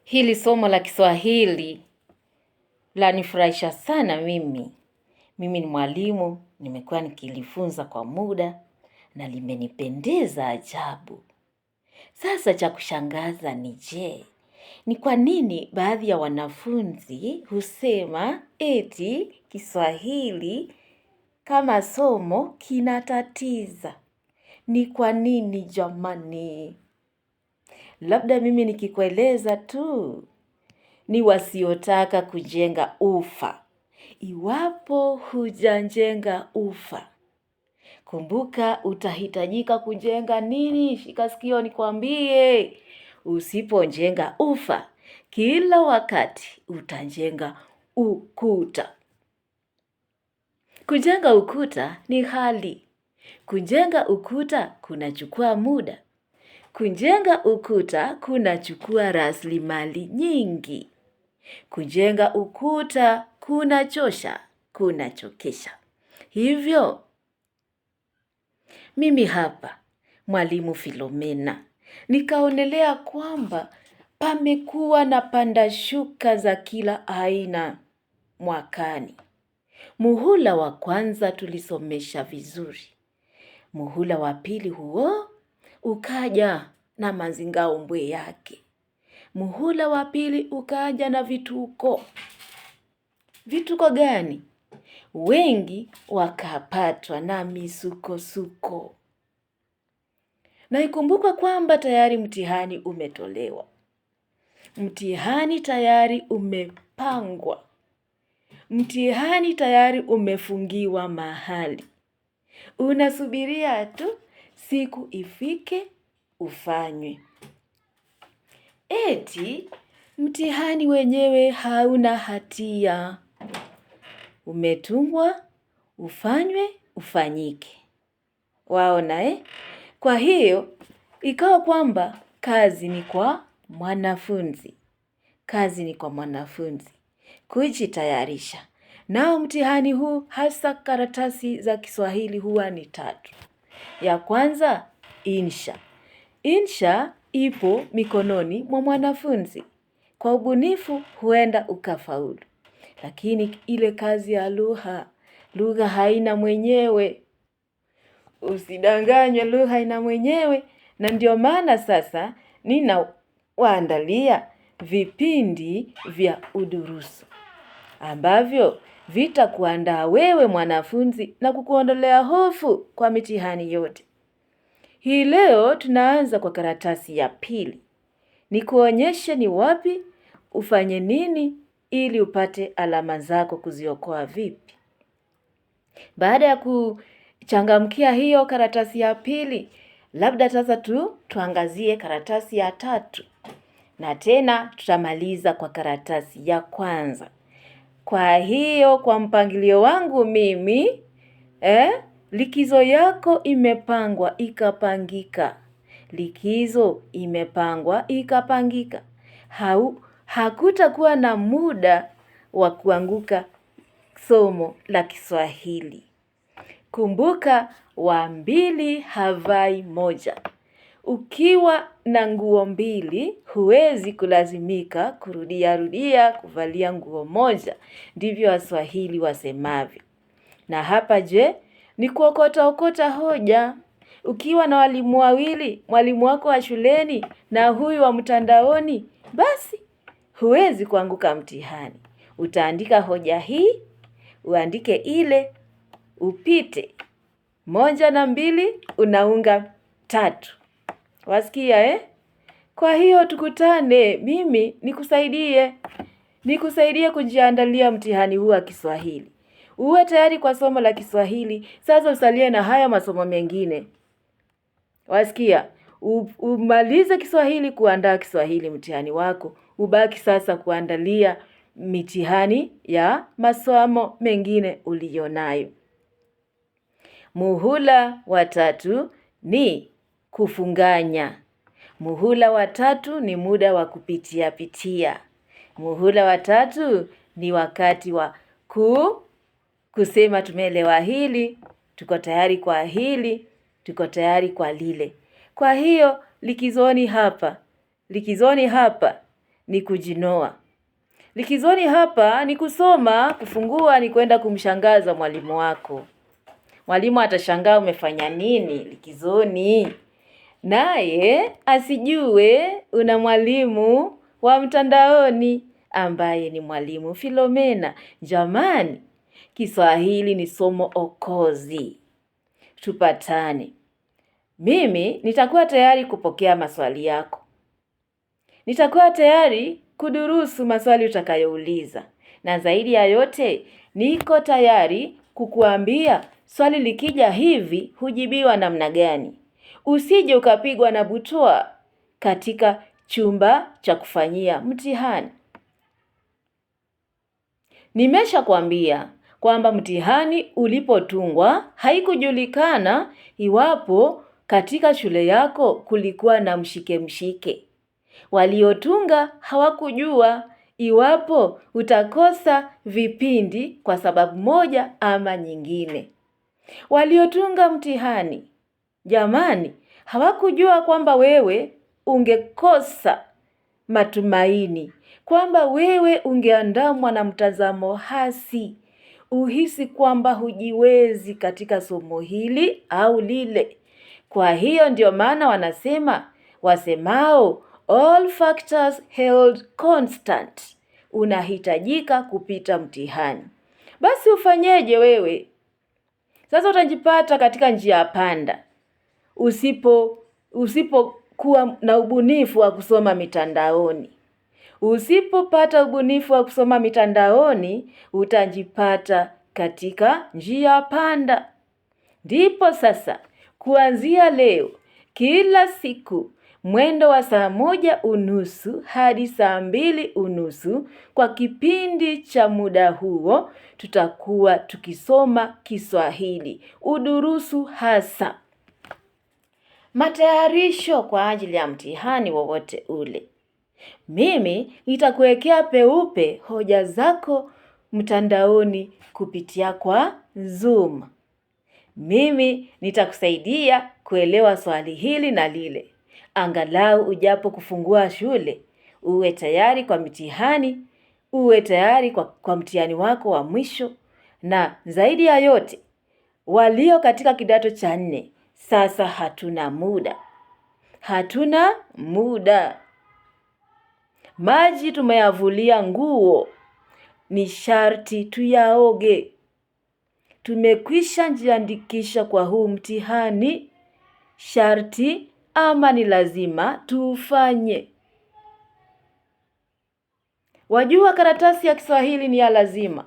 Hili somo la Kiswahili lanifurahisha sana mimi. Mimi ni mwalimu, nimekuwa nikilifunza kwa muda na limenipendeza ajabu. Sasa cha kushangaza ni je, ni kwa nini baadhi ya wanafunzi husema eti Kiswahili kama somo kinatatiza? Ni kwa nini jamani? Labda mimi nikikueleza tu ni wasiotaka kujenga ufa. Iwapo hujajenga ufa, kumbuka utahitajika kujenga nini? Shika sikio nikwambie. Usipojenga ufa, kila wakati utajenga ukuta. Kujenga ukuta ni ghali. Kujenga ukuta kunachukua muda. Kujenga ukuta kunachukua rasilimali nyingi. Kujenga ukuta kunachosha, kunachokesha. Hivyo, mimi hapa, mwalimu Philomena, nikaonelea kwamba pamekuwa na panda shuka za kila aina mwakani. Muhula wa kwanza tulisomesha vizuri. Muhula wa pili huo ukaja na mazingaombwe yake. Muhula wa pili ukaja na vituko. Vituko gani? Wengi wakapatwa na misukosuko. Na ikumbukwe kwamba tayari mtihani umetolewa. Mtihani tayari umepangwa. Mtihani tayari umefungiwa mahali. Unasubiria tu siku ifike ufanywe. Eti mtihani wenyewe hauna hatia. Umetungwa, ufanywe, ufanyike. Waona Kwa hiyo, ikawa kwamba kazi ni kwa mwanafunzi. Kazi ni kwa mwanafunzi kujitayarisha. Nao mtihani huu hasa karatasi za Kiswahili huwa ni 3. Ya kwanza, insha. Insha ipo mikononi mwa mwanafunzi. Kwa ubunifu huenda ukafaulu. Lakini ile kazi ya lugha haina mwenyewe. Usidanganywe, lugha haina mwenyewe. Na ndio maana sasa ninawaandalia vipindi vya udurusu ambavyo vitakuandaa wewe mwanafunzi na kukuondolea hofu kwa mitihani yote. Hii leo tunaanza kwa karatasi ya pili. Nikuonyeshe ni wapi ufanye nini ili upate alama zako kuziokoa vipi. Baada ya kuchangamkia hiyo karatasi ya pili, labda sasa tuangazie karatasi ya 3. Na tena tutamaliza kwa karatasi ya kwanza. Kwa hiyo kwa mpangilio wangu mimi, likizo yako imepangwa ikapangika. Likizo imepangwa ikapangika. Hakutakuwa na muda wa kuanguka somo la Kiswahili. Kumbuka wa 2 havai moja. Ukiwa na nguo 2, huwezi kulazimika kurudia kuvalia nguo moja. Ndivyo Waswahili wasemavyo. Na hapa je, ni kuokota hoja. Ukiwa na walimu 2, mwalimu wako wa shuleni na huyu wa mtandaoni, basi huwezi kuanguka mtihani. Utaandika hoja hii, uandike ile, upite. 1 na 2, unaunga 3. Wasikia Kwa hiyo tukutane, mimi nikusaidie kujiandalia mtihani huu wa Kiswahili. Uwe tayari kwa somo la Kiswahili, sasa usalie na haya masomo mengine. Wasikia, umalize Kiswahili kuandaa Kiswahili mtihani wako. Ubaki sasa kuandalia mitihani ya masomo mengine ulionayo. Muhula wa 3 ni kufunganya. Muhula wa 3 ni muda wa kupitia. Muhula wa 3 ni wakati wa kusema tumeelewa hili, tuko tayari kwa hili, tuko tayari kwa lile. Kwa hiyo likizoni hapa ni kujinoa. Likizoni hapa ni kusoma, kufungua ni kwenda kumshangaza mwalimu wako. Mwalimu atashangaa umefanya nini likizoni. Naye asijue una mwalimu wa mtandaoni ambaye ni mwalimu Philomena. Jamani, Kiswahili ni somo okozi. Tupatane. Mimi nitakuwa tayari kupokea maswali yako. Nitakuwa tayari kudurusu maswali utakayouliza. Na zaidi ya yote, niko tayari kukuambia swali likija hivi hujibiwa namna gani. Usije ukapigwa na butwaa katika chumba cha kufanyia mtihani. Nimeshakwambia kwamba mtihani ulipotungwa haikujulikana iwapo katika shule yako kulikuwa na mshike. Waliotunga hawakujua iwapo utakosa vipindi kwa sababu moja ama nyingine. Waliotunga mtihani, jamani, hawakujua kwamba wewe ungekosa matumaini, kwamba wewe ungeandamwa na mtazamo hasi, uhisi kwamba hujiwezi katika somo hili au lile. Kwa hiyo ndio maana wasemao all factors held constant, unahitajika kupita mtihani. Basi ufanyeje wewe? Sasa utajipata katika njia panda. Usipokuwa na ubunifu wa kusoma mitandaoni. Usipopata ubunifu wa kusoma mitandaoni, utajipata katika njia panda. Ndipo sasa, kuanzia leo, kila siku, mwendo wa saa 1:30 hadi saa 2:30, kwa kipindi cha muda huo, tutakuwa tukisoma Kiswahili. Udurusu hasa. Matayarisho kwa ajili ya mtihani wowote ule. Mimi nitakuwekea peupe hoja zako mtandaoni kupitia kwa Zoom. Mimi nitakusaidia kuelewa swali hili na lile. Angalau ujapo kufungua shule, uwe tayari kwa mitihani, uwe tayari kwa mtihani wako wa mwisho. Na zaidi ya yote, walio katika kidato cha 4, sasa hatuna muda. Maji tumeyavulia nguo, ni sharti tuyaoge. Tumekwisha jiandikisha kwa huu mtihani, sharti ama ni lazima tufanye. Wajua karatasi ya Kiswahili ni ya lazima.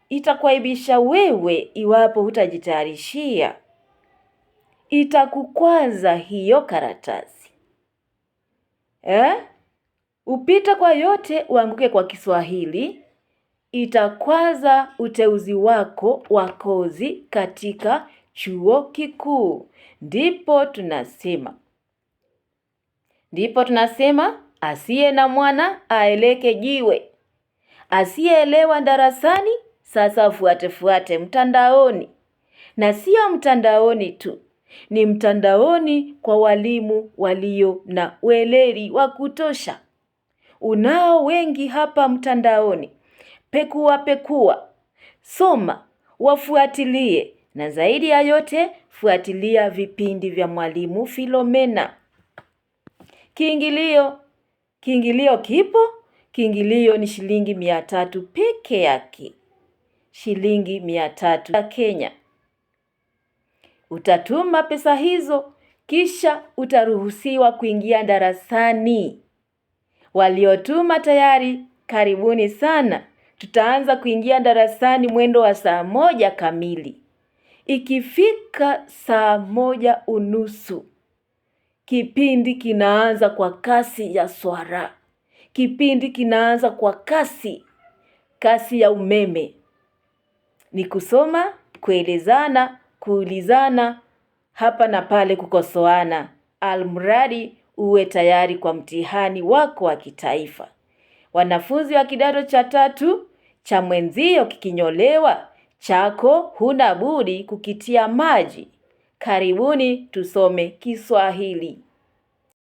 Itakuaibisha wewe iwapo hutajitayarishia. Itakukwaza hiyo karatasi. Upita kwa yote uanguke kwa Kiswahili. Itakwaza uteuzi wako wa kozi katika chuo kikuu. Ndipo tunasema asiye na mwana aeleke jiwe. Asiyeelewa darasani sasa fuate mtandaoni. Na sio mtandaoni tu, ni mtandaoni kwa walimu walio na weledi wa kutosha. Unao wengi hapa mtandaoni. Pekua, soma, wafuatilie, na zaidi ya yote fuatilia vipindi vya mwalimu Philomena. Kiingilio kipo. Kiingilio ni shilingi 300 peke yake. Shilingi 300 ya Kenya. Utatuma pesa hizo, kisha utaruhusiwa kuingia darasani. Waliotuma tayari, karibuni sana. Tutaanza kuingia darasani mwendo wa saa 1 kamili. Ikifika saa 1:30, kipindi kinaanza kwa kasi ya swara. Kipindi kinaanza kwa kasi ya umeme. Ni kusoma, kuelezana, kuulizana, hapa na pale kukosoana. Almradi uwe tayari kwa mtihani wako wa kitaifa. Wanafunzi wa kidato cha 3, cha mwenzio kikinyolewa, chako huna budi kukitia maji. Karibuni tusome Kiswahili.